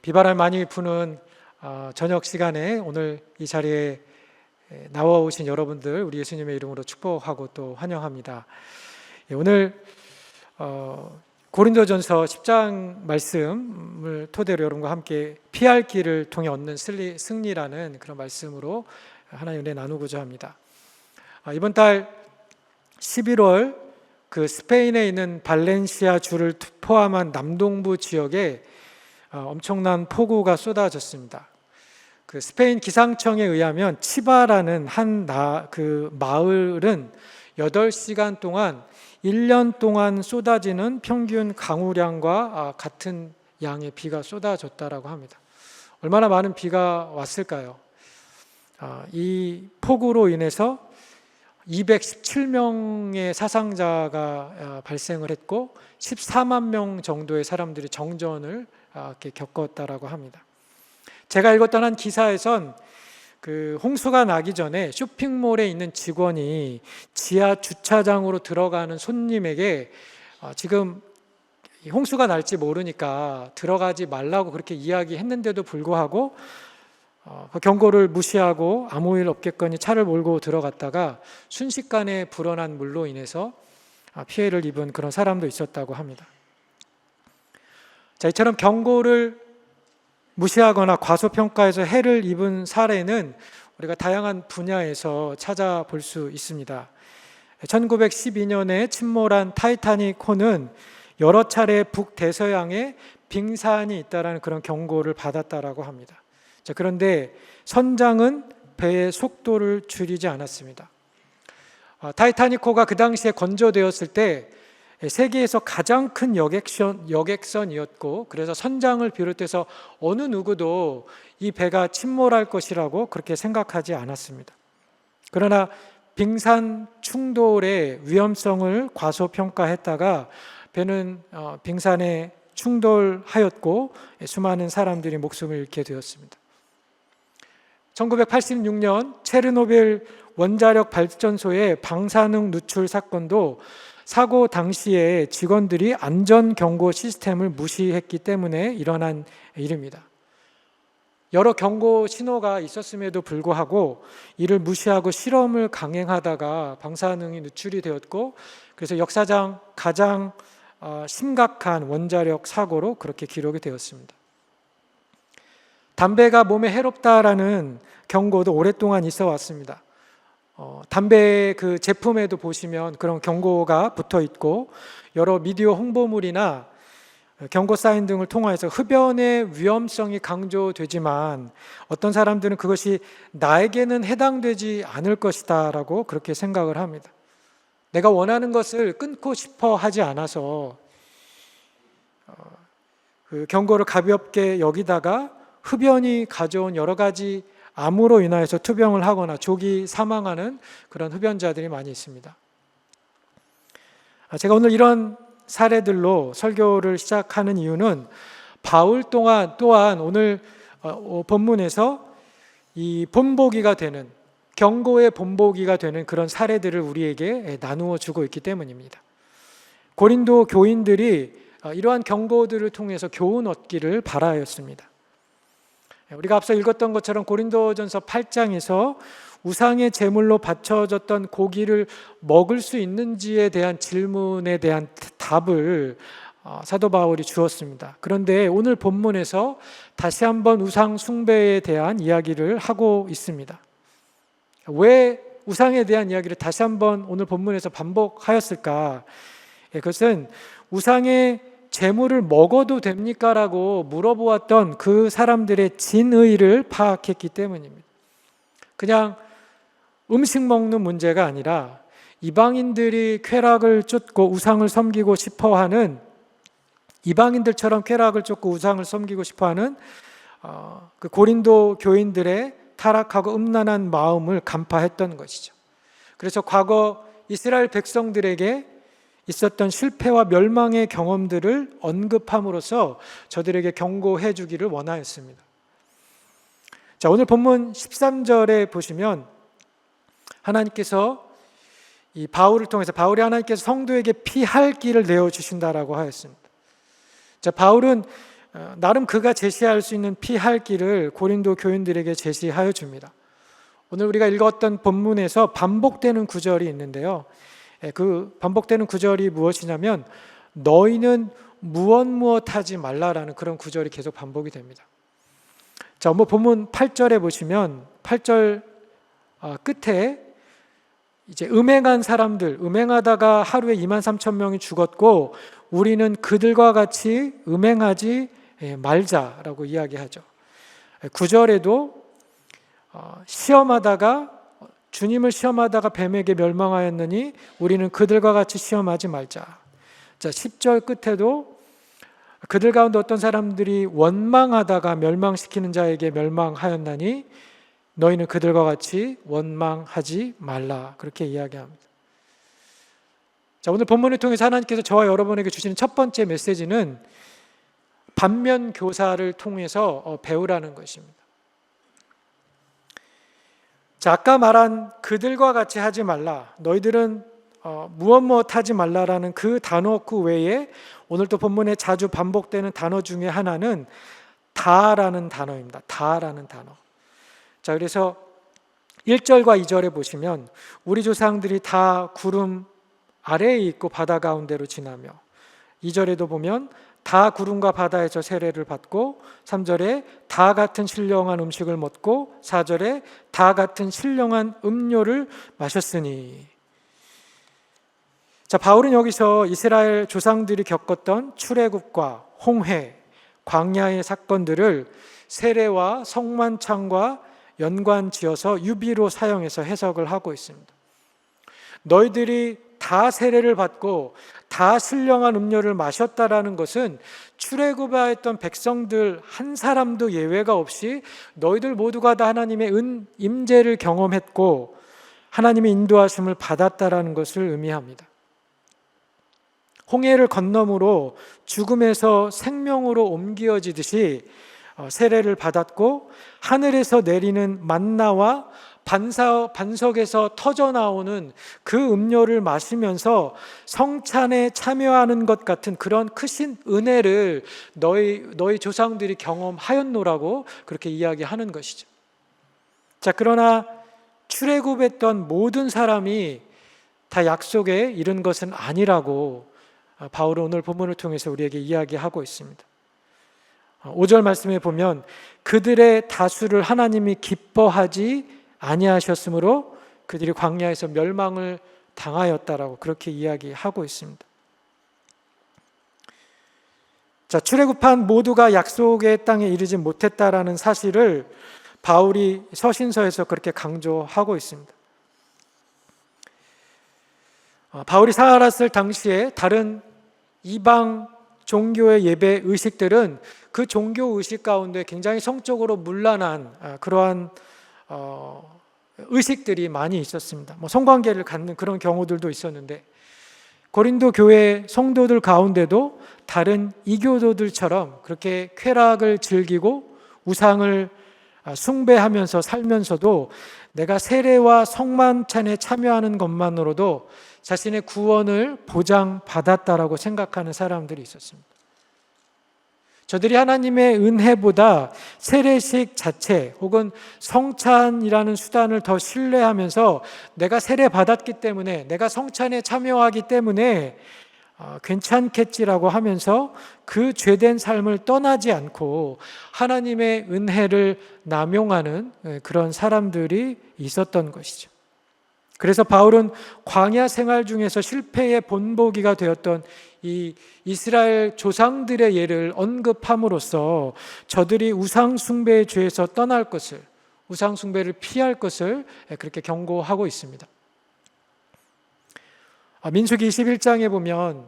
비바람 많이 부는 저녁 시간에 오늘 이 자리에 나와 오신 여러분들 우리 예수님의 이름으로 축복하고 또 환영합니다. 오늘 고린도전서 10장 말씀을 토대로 여러분과 함께 피할 길을 통해 얻는 승리라는 그런 말씀으로 하나의 은혜 나누고자 합니다. 이번 달 11월 그 스페인에 있는 발렌시아 주를 포함한 남동부 지역에 엄청난 폭우가 쏟아졌습니다. 그 스페인 기상청에 의하면 치바라는 그 마을은 8시간 동안 1년 동안 쏟아지는 평균 강우량과 같은 양의 비가 쏟아졌다라고 합니다. 얼마나 많은 비가 왔을까요? 이 폭우로 인해서 217명의 사상자가 발생을 했고 14만 명 정도의 사람들이 정전을 겪었다라고 합니다. 제가 읽었던 한 기사에선 그 홍수가 나기 전에 쇼핑몰에 있는 직원이 지하 주차장으로 들어가는 손님에게 지금 홍수가 날지 모르니까 들어가지 말라고 그렇게 이야기했는데도 불구하고 그 경고를 무시하고 아무 일 없겠거니 차를 몰고 들어갔다가 순식간에 불어난 물로 인해서 피해를 입은 그런 사람도 있었다고 합니다. 자, 이처럼 경고를 무시하거나 과소평가해서 해를 입은 사례는 우리가 다양한 분야에서 찾아볼 수 있습니다. 1912년에 침몰한 타이타닉호는 여러 차례 북대서양에 빙산이 있다는 그런 경고를 받았다라고 합니다. 자, 그런데 선장은 배의 속도를 줄이지 않았습니다. 타이타닉호가 그 당시에 건조되었을 때 세계에서 가장 큰 여객선이었고 그래서 선장을 비롯해서 어느 누구도 이 배가 침몰할 것이라고 그렇게 생각하지 않았습니다. 그러나 빙산 충돌의 위험성을 과소평가했다가 배는 빙산에 충돌하였고 수많은 사람들이 목숨을 잃게 되었습니다. 1986년 체르노빌 원자력 발전소의 방사능 누출 사건도 사고 당시에 직원들이 안전경고 시스템을 무시했기 때문에 일어난 일입니다. 여러 경고 신호가 있었음에도 불구하고 이를 무시하고 실험을 강행하다가 방사능이 누출이 되었고 그래서 역사상 가장 심각한 원자력 사고로 그렇게 기록이 되었습니다. 담배가 몸에 해롭다라는 경고도 오랫동안 있어 왔습니다. 담배 그 제품에도 보시면 그런 경고가 붙어 있고 여러 미디어 홍보물이나 경고 사인 등을 통해서 흡연의 위험성이 강조되지만 어떤 사람들은 그것이 나에게는 해당되지 않을 것이다 라고 그렇게 생각을 합니다. 내가 원하는 것을 끊고 싶어 하지 않아서 그 경고를 가볍게 여기다가 흡연이 가져온 여러 가지 암으로 인하여서 투병을 하거나 조기 사망하는 그런 흡연자들이 많이 있습니다. 제가 오늘 이런 사례들로 설교를 시작하는 이유는 바울 또한 오늘 본문에서 이 본보기가 되는 경고의 본보기가 되는 그런 사례들을 우리에게 나누어 주고 있기 때문입니다. 고린도 교인들이 이러한 경고들을 통해서 교훈 얻기를 바라였습니다. 우리가 앞서 읽었던 것처럼 고린도전서 8장에서 우상의 제물로 바쳐졌던 고기를 먹을 수 있는지에 대한 질문에 대한 답을 사도 바울이 주었습니다. 그런데 오늘 본문에서 다시 한번 우상 숭배에 대한 이야기를 하고 있습니다. 왜 우상에 대한 이야기를 다시 한번 오늘 본문에서 반복하였을까? 그것은 우상의 재물을 먹어도 됩니까? 라고 물어보았던 그 사람들의 진의를 파악했기 때문입니다. 그냥 음식 먹는 문제가 아니라 이방인들이 쾌락을 쫓고 우상을 섬기고 싶어하는 이방인들처럼 쾌락을 쫓고 우상을 섬기고 싶어하는 그 고린도 교인들의 타락하고 음란한 마음을 간파했던 것이죠. 그래서 과거 이스라엘 백성들에게 있었던 실패와 멸망의 경험들을 언급함으로써 저들에게 경고해 주기를 원하였습니다. 자, 오늘 본문 13절에 보시면 하나님께서 이 바울을 통해서 바울이 하나님께서 성도에게 피할 길을 내어 주신다라고 하였습니다. 자, 바울은 나름 그가 제시할 수 있는 피할 길을 고린도 교인들에게 제시하여 줍니다. 오늘 우리가 읽었던 본문에서 반복되는 구절이 있는데요. 그 반복되는 구절이 무엇이냐면 너희는 무엇 하지 말라라는 그런 구절이 계속 반복이 됩니다. 자, 본문 8절에 보시면 8절 끝에 이제 음행한 사람들, 음행하다가 하루에 23,000명이 죽었고 우리는 그들과 같이 음행하지 말자라고 이야기하죠. 9절에도 주님을 시험하다가 뱀에게 멸망하였느니 우리는 그들과 같이 시험하지 말자. 자, 10절 끝에도 그들 가운데 어떤 사람들이 원망하다가 멸망시키는 자에게 멸망하였나니 너희는 그들과 같이 원망하지 말라. 그렇게 이야기합니다. 자, 오늘 본문을 통해서 하나님께서 저와 여러분에게 주시는 첫 번째 메시지는 반면 교사를 통해서 배우라는 것입니다. 자, 아까 말한 그들과 같이 하지 말라, 너희들은 무엇 하지 말라라는 그 단어 그 외에 오늘 또 본문에 자주 반복되는 단어 중에 하나는 다라는 단어입니다. 다라는 단어. 자, 그래서 1절과 2절에 보시면 우리 조상들이 다 구름 아래에 있고 바다 가운데로 지나며, 2절에도 보면 다 구름과 바다에서 세례를 받고, 3절에 다 같은 신령한 음식을 먹고, 4절에 다 같은 신령한 음료를 마셨으니. 자, 바울은 여기서 이스라엘 조상들이 겪었던 출애굽과 홍해, 광야의 사건들을 세례와 성만찬과 연관지어서 유비로 사용해서 해석을 하고 있습니다. 너희들이 다 세례를 받고 다 신령한 음료를 마셨다라는 것은 출애굽하였던 백성들 한 사람도 예외가 없이 너희들 모두가 다 하나님의 임재를 경험했고 하나님의 인도하심을 받았다라는 것을 의미합니다. 홍해를 건너므로 죽음에서 생명으로 옮겨지듯이 세례를 받았고 하늘에서 내리는 만나와 반석에서 터져나오는 그 음료를 마시면서 성찬에 참여하는 것 같은 그런 크신 은혜를 너희 조상들이 경험하였노라고 그렇게 이야기하는 것이죠. 자, 그러나 출애굽했던 모든 사람이 다 약속에 이른 것은 아니라고 바울은 오늘 본문을 통해서 우리에게 이야기하고 있습니다. 5절 말씀에 보면 그들의 다수를 하나님이 기뻐하지 아니하셨으므로 그들이 광야에서 멸망을 당하였다라고 그렇게 이야기하고 있습니다. 자, 출애굽한 모두가 약속의 땅에 이르지 못했다라는 사실을 바울이 서신서에서 그렇게 강조하고 있습니다. 바울이 살았을 당시에 다른 이방 종교의 예배 의식들은 그 종교 의식 가운데 굉장히 성적으로 문란한 그러한 의식들이 많이 있었습니다. 성관계를 갖는 그런 경우들도 있었는데 고린도 교회 성도들 가운데도 다른 이교도들처럼 그렇게 쾌락을 즐기고 우상을 숭배하면서 살면서도 내가 세례와 성만찬에 참여하는 것만으로도 자신의 구원을 보장받았다라고 생각하는 사람들이 있었습니다. 저들이 하나님의 은혜보다 세례식 자체 혹은 성찬이라는 수단을 더 신뢰하면서 내가 세례 받았기 때문에 내가 성찬에 참여하기 때문에 괜찮겠지라고 하면서 그 죄된 삶을 떠나지 않고 하나님의 은혜를 남용하는 그런 사람들이 있었던 것이죠. 그래서 바울은 광야 생활 중에서 실패의 본보기가 되었던 이 이스라엘 조상들의 예를 언급함으로써 저들이 우상 숭배의 죄에서 떠날 것을, 우상 숭배를 피할 것을 그렇게 경고하고 있습니다. 민수기 21장에 보면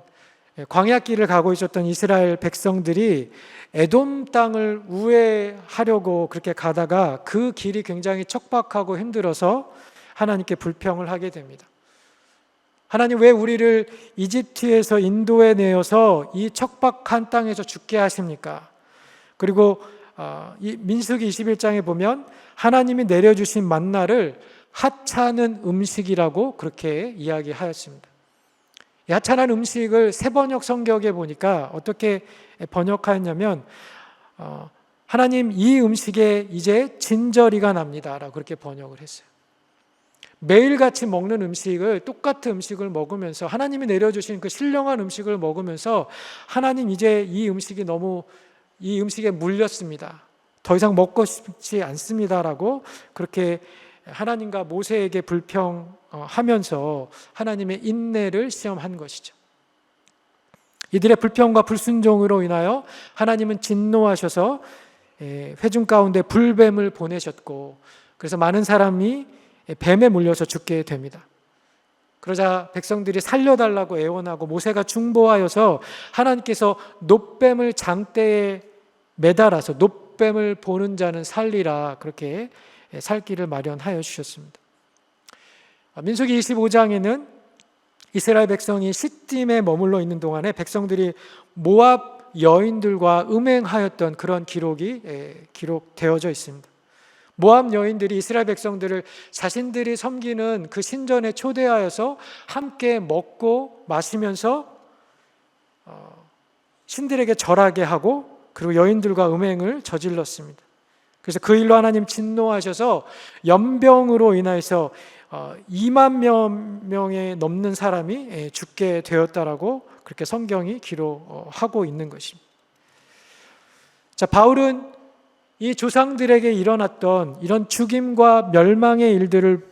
광야길을 가고 있었던 이스라엘 백성들이 에돔 땅을 우회하려고 그렇게 가다가 그 길이 굉장히 척박하고 힘들어서 하나님께 불평을 하게 됩니다. 하나님, 왜 우리를 이집트에서 인도해 내어서 이 척박한 땅에서 죽게 하십니까? 그리고 이 민수기 21장에 보면 하나님이 내려주신 만나를 하찮은 음식이라고 그렇게 이야기하였습니다. 이 하찮은 음식을 새번역 성경에 보니까 어떻게 번역하였냐면 하나님 이 음식에 이제 진저리가 납니다 라고 그렇게 번역을 했어요. 매일같이 먹는 음식을, 똑같은 음식을 먹으면서, 하나님이 내려주신 그 신령한 음식을 먹으면서 하나님 이제 이 음식에 물렸습니다, 더 이상 먹고 싶지 않습니다 라고 그렇게 하나님과 모세에게 불평하면서 하나님의 인내를 시험한 것이죠. 이들의 불평과 불순종으로 인하여 하나님은 진노하셔서 회중 가운데 불뱀을 보내셨고, 그래서 많은 사람이 뱀에 물려서 죽게 됩니다. 그러자 백성들이 살려달라고 애원하고 모세가 중보하여서 하나님께서 놋뱀을 장대에 매달아서 놋뱀을 보는 자는 살리라, 그렇게 살 길을 마련하여 주셨습니다. 민수기 25장에는 이스라엘 백성이 시딤에 머물러 있는 동안에 백성들이 모압 여인들과 음행하였던 그런 기록이 기록되어져 있습니다. 모압 여인들이 이스라엘 백성들을 자신들이 섬기는 그 신전에 초대하여서 함께 먹고 마시면서 신들에게 절하게 하고, 그리고 여인들과 음행을 저질렀습니다. 그래서 그 일로 하나님 진노하셔서 연병으로 인해서 2만 명에 넘는 사람이 죽게 되었다라고 그렇게 성경이 기록하고 있는 것입니다. 자, 바울은 이 조상들에게 일어났던 이런 죽임과 멸망의 일들을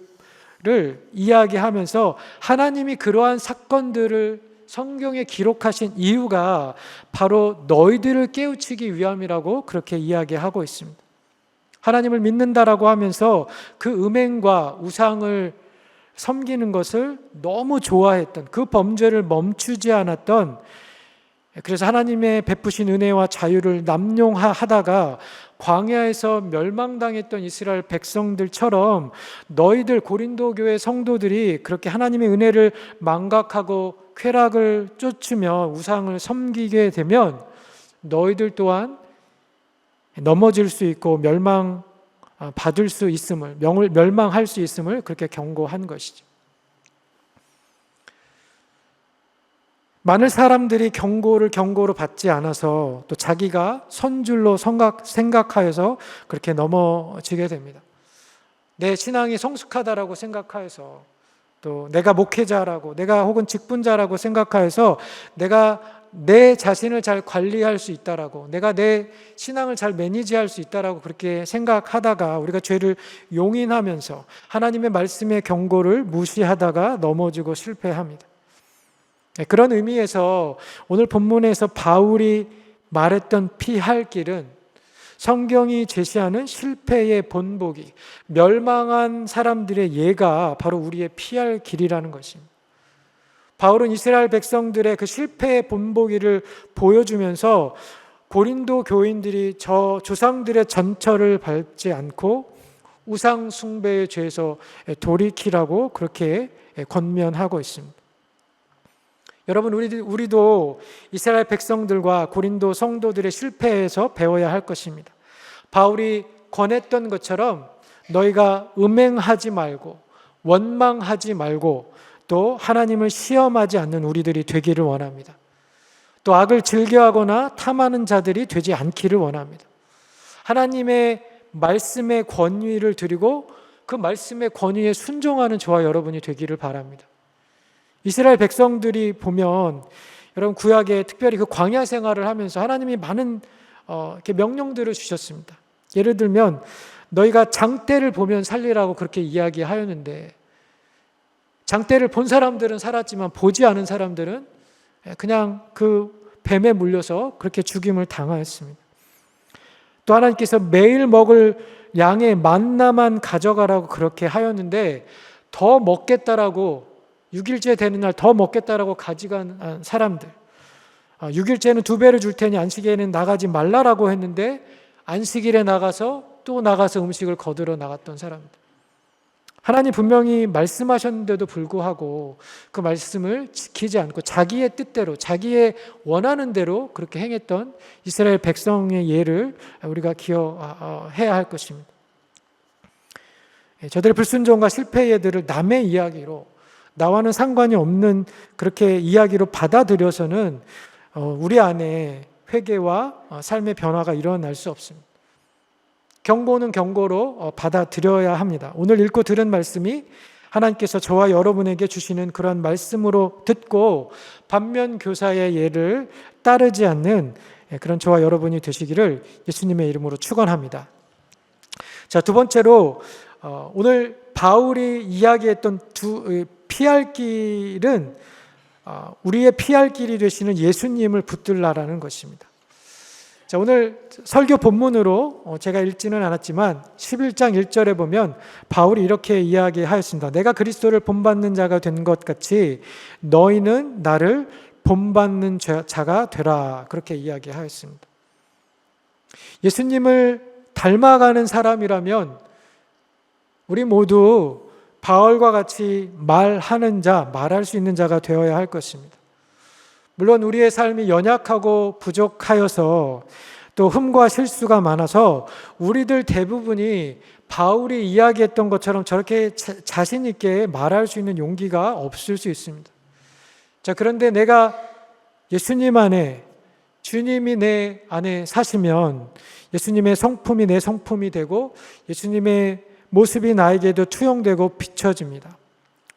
이야기하면서 하나님이 그러한 사건들을 성경에 기록하신 이유가 바로 너희들을 깨우치기 위함이라고 그렇게 이야기하고 있습니다. 하나님을 믿는다라고 하면서 그 음행과 우상을 섬기는 것을 너무 좋아했던, 그 범죄를 멈추지 않았던, 그래서 하나님의 베푸신 은혜와 자유를 남용하다가 광야에서 멸망당했던 이스라엘 백성들처럼 너희들 고린도 교회 성도들이 그렇게 하나님의 은혜를 망각하고 쾌락을 쫓으며 우상을 섬기게 되면 너희들 또한 넘어질 수 있고 멸망할 수 있음을 그렇게 경고한 것이죠. 많은 사람들이 경고로 받지 않아서 또 자기가 선줄로 생각하여서 그렇게 넘어지게 됩니다. 내 신앙이 성숙하다라고 생각하여서, 또 내가 목회자라고, 내가 혹은 직분자라고 생각하여서 내가 내 자신을 잘 관리할 수 있다라고, 내가 내 신앙을 잘 매니지할 수 있다라고 그렇게 생각하다가 우리가 죄를 용인하면서 하나님의 말씀의 경고를 무시하다가 넘어지고 실패합니다. 그런 의미에서 오늘 본문에서 바울이 말했던 피할 길은 성경이 제시하는 실패의 본보기, 멸망한 사람들의 예가 바로 우리의 피할 길이라는 것입니다. 바울은 이스라엘 백성들의 그 실패의 본보기를 보여주면서 고린도 교인들이 저 조상들의 전철을 밟지 않고 우상 숭배의 죄에서 돌이키라고 그렇게 권면하고 있습니다. 여러분, 우리도 이스라엘 백성들과 고린도 성도들의 실패에서 배워야 할 것입니다. 바울이 권했던 것처럼 너희가 음행하지 말고 원망하지 말고 또 하나님을 시험하지 않는 우리들이 되기를 원합니다. 또 악을 즐겨하거나 탐하는 자들이 되지 않기를 원합니다. 하나님의 말씀의 권위를 드리고 그 말씀의 권위에 순종하는 저와 여러분이 되기를 바랍니다. 이스라엘 백성들이 보면, 여러분 구약에 특별히 그 광야 생활을 하면서 하나님이 많은 이렇게 명령들을 주셨습니다. 예를 들면 너희가 장대를 보면 살리라고 그렇게 이야기하였는데, 장대를 본 사람들은 살았지만 보지 않은 사람들은 그냥 그 뱀에 물려서 그렇게 죽임을 당하였습니다. 또 하나님께서 매일 먹을 양의 만나만 가져가라고 그렇게 하였는데, 더 먹겠다라고 6일째 되는 날 더 먹겠다라고 가져간 사람들, 6일째는 2배를 줄 테니 안식일에는 나가지 말라라고 했는데 안식일에 나가서 또 나가서 음식을 거두러 나갔던 사람들, 하나님 분명히 말씀하셨는데도 불구하고 그 말씀을 지키지 않고 자기의 뜻대로, 자기의 원하는 대로 그렇게 행했던 이스라엘 백성의 예를 우리가 기억해야 할 것입니다. 저들의 불순종과 실패의 예들을 남의 이야기로, 나와는 상관이 없는 그렇게 이야기로 받아들여서는 우리 안에 회개와 삶의 변화가 일어날 수 없습니다. 경고는 경고로 받아들여야 합니다. 오늘 읽고 들은 말씀이 하나님께서 저와 여러분에게 주시는 그런 말씀으로 듣고 반면 교사의 예를 따르지 않는 그런 저와 여러분이 되시기를 예수님의 이름으로 축원합니다. 자, 두 번째로 오늘 바울이 이야기했던 피할 길은 우리의 피할 길이 되시는 예수님을 붙들라라는 것입니다. 자, 오늘 설교 본문으로 제가 읽지는 않았지만 11장 1절에 보면 바울이 이렇게 이야기하였습니다. 내가 그리스도를 본받는 자가 된 것 같이 너희는 나를 본받는 자가 되라. 그렇게 이야기하였습니다. 예수님을 닮아가는 사람이라면 우리 모두 바울과 같이 말하는 자, 말할 수 있는 자가 되어야 할 것입니다. 물론 우리의 삶이 연약하고 부족하여서 또 흠과 실수가 많아서 우리들 대부분이 바울이 이야기했던 것처럼 저렇게 자신 있게 말할 수 있는 용기가 없을 수 있습니다. 자, 그런데 내가 예수님 안에, 주님이 내 안에 사시면 예수님의 성품이 내 성품이 되고 예수님의 모습이 나에게도 투영되고 비춰집니다.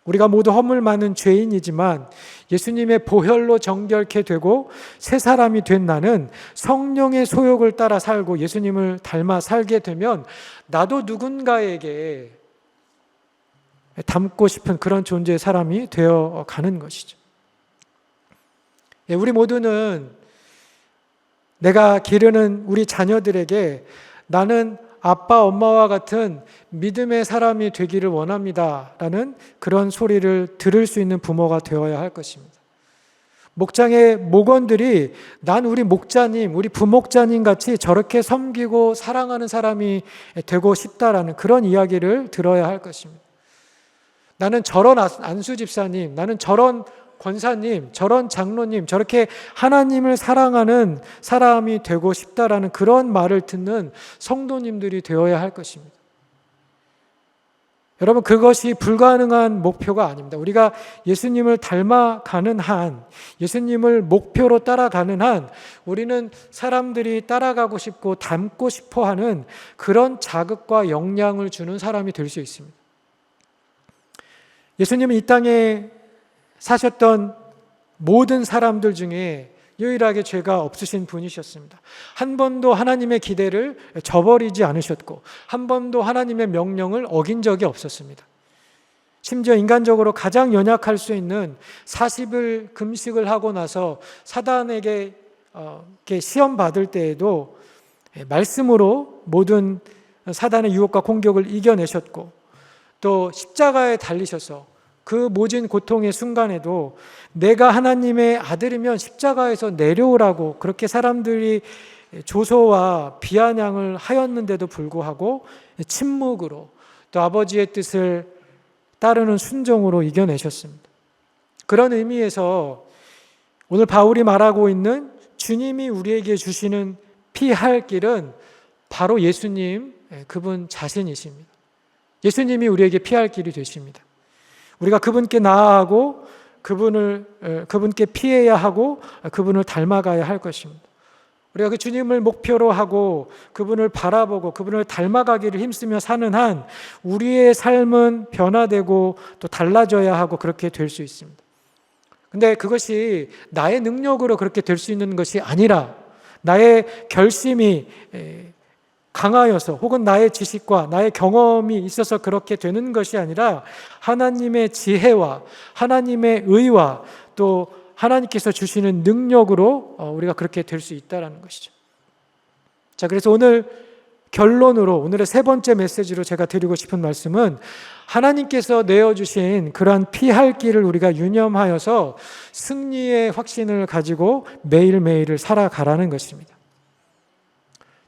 우리가 모두 허물 많은 죄인이지만 예수님의 보혈로 정결케 되고 새 사람이 된 나는 성령의 소욕을 따라 살고 예수님을 닮아 살게 되면 나도 누군가에게 닮고 싶은 그런 존재의 사람이 되어 가는 것이죠. 우리 모두는 내가 기르는 우리 자녀들에게 나는 아빠, 엄마와 같은 믿음의 사람이 되기를 원합니다 라는 그런 소리를 들을 수 있는 부모가 되어야 할 것입니다. 목장의 목원들이 난 우리 목자님, 우리 부목자님 같이 저렇게 섬기고 사랑하는 사람이 되고 싶다라는 그런 이야기를 들어야 할 것입니다. 나는 저런 안수 집사님, 나는 저런 권사님, 저런 장로님, 저렇게 하나님을 사랑하는 사람이 되고 싶다라는 그런 말을 듣는 성도님들이 되어야 할 것입니다. 여러분, 그것이 불가능한 목표가 아닙니다. 우리가 예수님을 닮아가는 한, 예수님을 목표로 따라가는 한, 우리는 사람들이 따라가고 싶고 닮고 싶어 하는 그런 자극과 영향을 주는 사람이 될 수 있습니다. 예수님은 이 땅에 사셨던 모든 사람들 중에 유일하게 죄가 없으신 분이셨습니다. 한 번도 하나님의 기대를 저버리지 않으셨고 한 번도 하나님의 명령을 어긴 적이 없었습니다. 심지어 인간적으로 가장 연약할 수 있는 40일 금식을 하고 나서 사단에게 시험 받을 때에도 말씀으로 모든 사단의 유혹과 공격을 이겨내셨고 또 십자가에 달리셔서 그 모진 고통의 순간에도 내가 하나님의 아들이면 십자가에서 내려오라고 그렇게 사람들이 조소와 비아냥을 하였는데도 불구하고 침묵으로 또 아버지의 뜻을 따르는 순종으로 이겨내셨습니다. 그런 의미에서 오늘 바울이 말하고 있는 주님이 우리에게 주시는 피할 길은 바로 예수님, 그분 자신이십니다. 예수님이 우리에게 피할 길이 되십니다. 우리가 그분께 나아가고 그분께 피해야 하고 그분을 닮아가야 할 것입니다. 우리가 그 주님을 목표로 하고 그분을 바라보고 그분을 닮아가기를 힘쓰며 사는 한 우리의 삶은 변화되고 또 달라져야 하고 그렇게 될 수 있습니다. 근데 그것이 나의 능력으로 그렇게 될 수 있는 것이 아니라 나의 결심이 강하여서 혹은 나의 지식과 나의 경험이 있어서 그렇게 되는 것이 아니라 하나님의 지혜와 하나님의 의와 또 하나님께서 주시는 능력으로 우리가 그렇게 될 수 있다는 것이죠. 자, 그래서 오늘 결론으로 오늘의 세 번째 메시지로 제가 드리고 싶은 말씀은 하나님께서 내어주신 그러한 피할 길을 우리가 유념하여서 승리의 확신을 가지고 매일매일을 살아가라는 것입니다.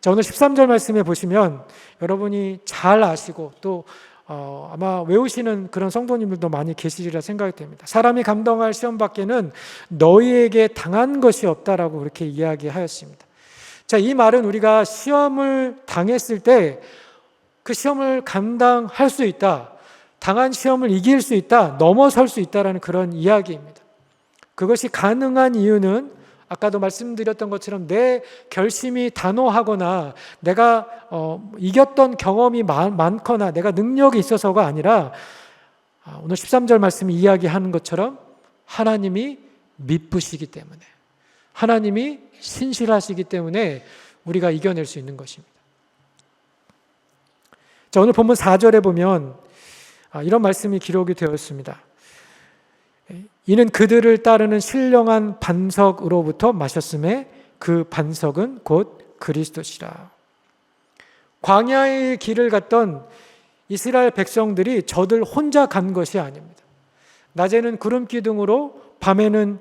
자, 오늘 13절 말씀에 보시면 여러분이 잘 아시고 또 아마 외우시는 그런 성도님들도 많이 계시리라 생각이 됩니다. 사람이 감당할 시험 밖에는 너희에게 당한 것이 없다라고 그렇게 이야기하였습니다. 자, 이 말은 우리가 시험을 당했을 때 그 시험을 감당할 수 있다, 당한 시험을 이길 수 있다, 넘어설 수 있다라는 그런 이야기입니다. 그것이 가능한 이유는 아까도 말씀드렸던 것처럼 내 결심이 단호하거나 내가 이겼던 경험이 많거나 내가 능력이 있어서가 아니라 오늘 13절 말씀이 이야기하는 것처럼 하나님이 미쁘시기 때문에, 하나님이 신실하시기 때문에 우리가 이겨낼 수 있는 것입니다. 자, 오늘 본문 4절에 보면 이런 말씀이 기록이 되어 있습니다. 이는 그들을 따르는 신령한 반석으로부터 마셨음에 그 반석은 곧 그리스도시라. 광야의 길을 갔던 이스라엘 백성들이 저들 혼자 간 것이 아닙니다. 낮에는 구름 기둥으로, 밤에는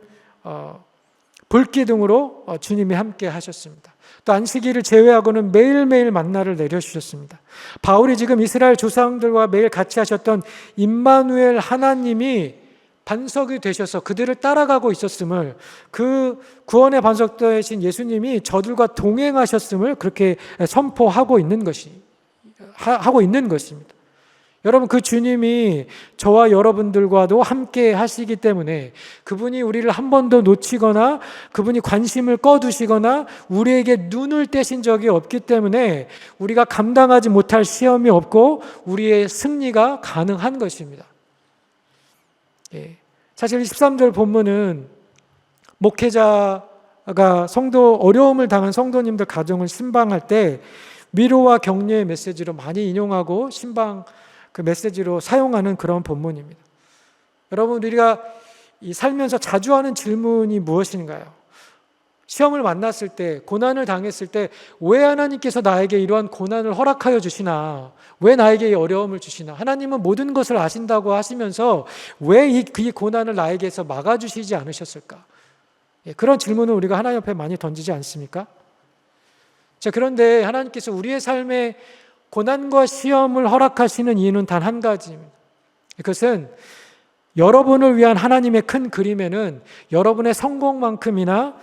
불 기둥으로 주님이 함께 하셨습니다. 또 안식일을 제외하고는 매일매일 만나를 내려주셨습니다. 바울이 지금 이스라엘 조상들과 매일 같이 하셨던 임마누엘 하나님이 반석이 되셔서 그들을 따라가고 있었음을, 그 구원의 반석 되신 예수님이 저들과 동행하셨음을 그렇게 선포하고 있는 것입니다. 여러분, 그 주님이 저와 여러분들과도 함께 하시기 때문에 그분이 우리를 한 번도 놓치거나 그분이 관심을 꺼두시거나 우리에게 눈을 떼신 적이 없기 때문에 우리가 감당하지 못할 시험이 없고 우리의 승리가 가능한 것입니다. 사실 13절 본문은 목회자가 어려움을 당한 성도님들 가정을 신방할 때 위로와 격려의 메시지로 많이 인용하고 신방 그 메시지로 사용하는 그런 본문입니다. 여러분, 우리가 살면서 자주 하는 질문이 무엇인가요? 시험을 만났을 때, 고난을 당했을 때 왜 하나님께서 나에게 이러한 고난을 허락하여 주시나? 왜 나에게 이 어려움을 주시나? 하나님은 모든 것을 아신다고 하시면서 왜 이 고난을 나에게서 막아주시지 않으셨을까? 그런 질문을 우리가 하나님 앞에 많이 던지지 않습니까? 자, 그런데 하나님께서 우리의 삶에 고난과 시험을 허락하시는 이유는 단 한 가지입니다. 그것은 여러분을 위한 하나님의 큰 그림에는 여러분의 성공만큼이나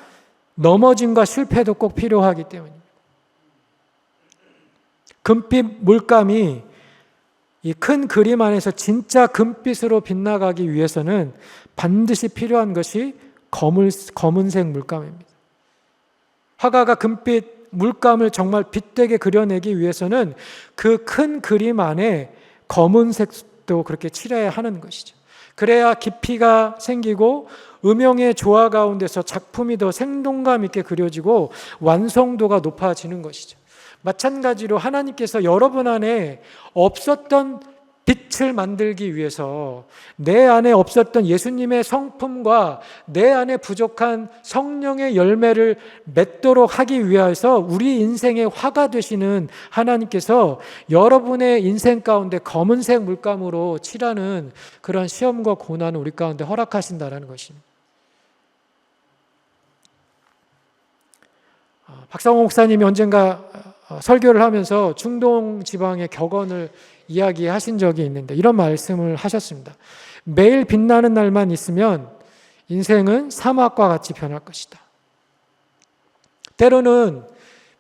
넘어짐과 실패도 꼭 필요하기 때문입니다. 금빛 물감이 이 큰 그림 안에서 진짜 금빛으로 빛나가기 위해서는 반드시 필요한 것이 검은색 물감입니다. 화가가 금빛 물감을 정말 빛되게 그려내기 위해서는 그 큰 그림 안에 검은색도 그렇게 칠해야 하는 것이죠. 그래야 깊이가 생기고 음영의 조화 가운데서 작품이 더 생동감 있게 그려지고 완성도가 높아지는 것이죠. 마찬가지로 하나님께서 여러분 안에 없었던 빛을 만들기 위해서 내 안에 없었던 예수님의 성품과 내 안에 부족한 성령의 열매를 맺도록 하기 위해서 우리 인생의 화가 되시는 하나님께서 여러분의 인생 가운데 검은색 물감으로 칠하는 그런 시험과 고난을 우리 가운데 허락하신다는 것입니다. 박상호 목사님이 언젠가 설교를 하면서 중동 지방의 격언을 이야기하신 적이 있는데 이런 말씀을 하셨습니다. 매일 빛나는 날만 있으면 인생은 사막과 같이 변할 것이다. 때로는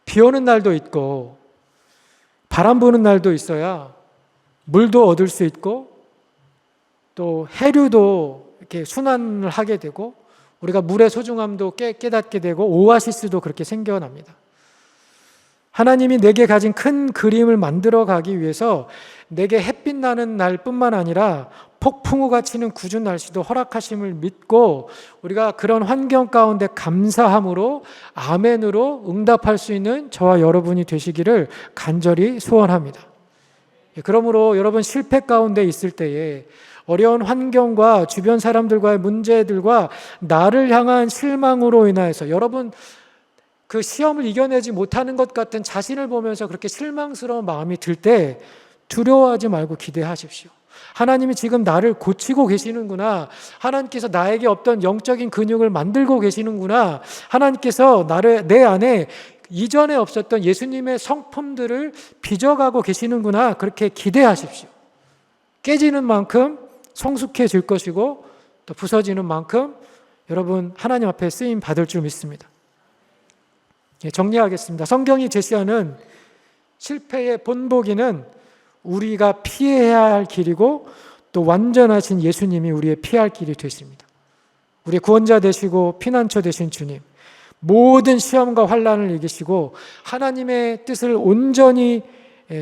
비 오는 날도 있고 바람 부는 날도 있어야 물도 얻을 수 있고 또 해류도 이렇게 순환을 하게 되고 우리가 물의 소중함도 깨닫게 되고 오아시스도 그렇게 생겨납니다. 하나님이 내게 가진 큰 그림을 만들어 가기 위해서 내게 햇빛 나는 날뿐만 아니라 폭풍우가 치는 궂은 날씨도 허락하심을 믿고 우리가 그런 환경 가운데 감사함으로 아멘으로 응답할 수 있는 저와 여러분이 되시기를 간절히 소원합니다. 그러므로 여러분 실패 가운데 있을 때에 어려운 환경과 주변 사람들과의 문제들과 나를 향한 실망으로 인하여서 여러분 그 시험을 이겨내지 못하는 것 같은 자신을 보면서 그렇게 실망스러운 마음이 들 때 두려워하지 말고 기대하십시오. 하나님이 지금 나를 고치고 계시는구나. 하나님께서 나에게 없던 영적인 근육을 만들고 계시는구나. 하나님께서 내 안에 이전에 없었던 예수님의 성품들을 빚어가고 계시는구나. 그렇게 기대하십시오. 깨지는 만큼 성숙해질 것이고 또 부서지는 만큼 여러분 하나님 앞에 쓰임 받을 줄 믿습니다. 정리하겠습니다. 성경이 제시하는 실패의 본보기는 우리가 피해야 할 길이고 또 완전하신 예수님이 우리의 피할 길이 되십니다. 우리의 구원자 되시고 피난처 되신 주님, 모든 시험과 환난을 이기시고 하나님의 뜻을 온전히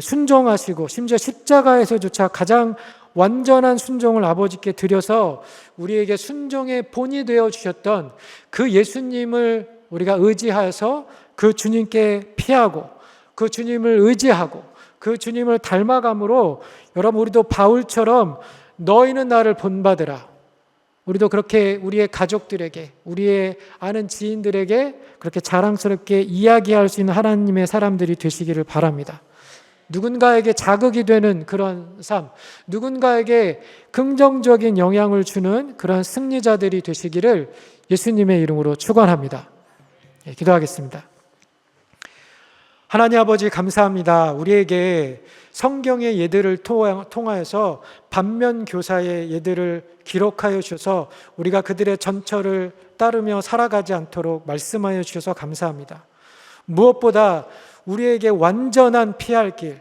순종하시고 심지어 십자가에서조차 가장 완전한 순종을 아버지께 드려서 우리에게 순종의 본이 되어 주셨던 그 예수님을 우리가 의지하여서 그 주님께 피하고 그 주님을 의지하고 그 주님을 닮아감으로 여러분 우리도 바울처럼 너희는 나를 본받으라. 우리도 그렇게 우리의 가족들에게 우리의 아는 지인들에게 그렇게 자랑스럽게 이야기할 수 있는 하나님의 사람들이 되시기를 바랍니다. 누군가에게 자극이 되는 그런 삶, 누군가에게 긍정적인 영향을 주는 그런 승리자들이 되시기를 예수님의 이름으로 축원합니다. 기도하겠습니다. 하나님 아버지 감사합니다. 우리에게 성경의 예들을 통하여서 반면교사의 예들을 기록하여 주셔서 우리가 그들의 전철을 따르며 살아가지 않도록 말씀하여 주셔서 감사합니다. 무엇보다 우리에게 완전한 피할 길,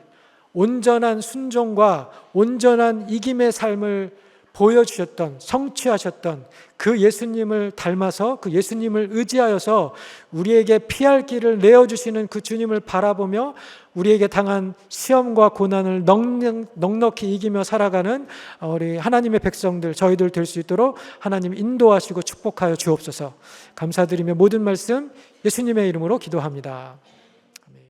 온전한 순종과 온전한 이김의 삶을 보여주셨던, 성취하셨던 그 예수님을 닮아서 그 예수님을 의지하여서 우리에게 피할 길을 내어주시는 그 주님을 바라보며 우리에게 당한 시험과 고난을 넉넉히 이기며 살아가는 우리 하나님의 백성들, 저희들 될 수 있도록 하나님 인도하시고 축복하여 주옵소서. 감사드리며 모든 말씀 예수님의 이름으로 기도합니다.